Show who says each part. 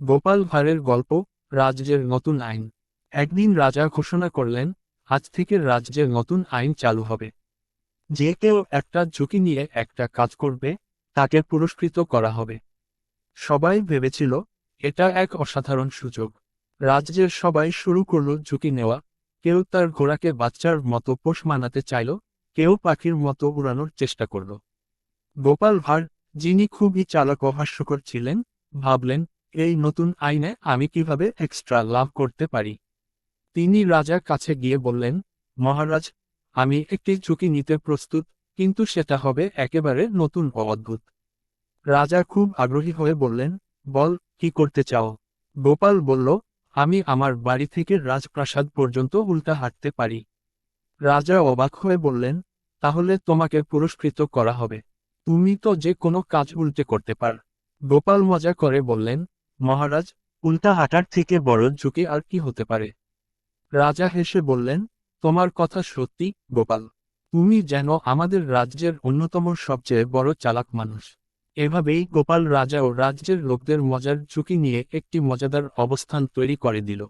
Speaker 1: গোপাল ভাঁড়ের গল্প। রাজ্যের নতুন আইন। একদিন রাজা ঘোষণা করলেন, আজ থেকে রাজ্যের নতুন আইন চালু হবে। যে কেউ একটা ঝুঁকি নিয়ে একটা কাজ করবে, তাকে পুরস্কৃত করা হবে। সবাই ভেবেছিল, এটা এক অসাধারণ সুযোগ। রাজ্যের সবাই শুরু করল ঝুঁকি নেওয়া। কেউ তার ঘোড়াকে বাচ্চার মতো পোষ মানাতে চাইল, কেউ পাখির মতো উড়ানোর চেষ্টা করল। গোপাল ভাঁড়, যিনি খুবই চালাক ও হাস্যকর ছিলেন, ভাবলেন, এই নতুন আইনে আমি কিভাবে এক্সট্রা লাভ করতে পারি। তিনি রাজার কাছে গিয়ে বললেন, মহারাজ, আমি একটি ঝুঁকি নিতে প্রস্তুত, কিন্তু সেটা হবে একেবারে নতুন ও অদ্ভুত। রাজা খুব আগ্রহী হয়ে বললেন, বল, কি করতে চাও? গোপাল বলল, আমি আমার বাড়ি থেকে রাজপ্রাসাদ পর্যন্ত উল্টা হাঁটতে পারি। রাজা অবাক হয়ে বললেন, তাহলে তোমাকে পুরস্কৃত করা হবে। তুমি তো যে কোনো কাজ উল্টে করতে পার। গোপাল মজা করে বললেন, মহারাজ, উল্টা হাঁটার থেকে বড় ঝুঁকি আর কি হতে পারে? রাজা হেসে বললেন, তোমার কথা সত্যি, গোপাল। তুমি যেন আমাদের রাজ্যের অন্যতম সবচেয়ে বড় চালাক মানুষ। এভাবেই গোপাল রাজা ও রাজ্যের লোকদের মজার ঝুঁকি নিয়ে একটি মজাদার অবস্থান তৈরি করে দিল।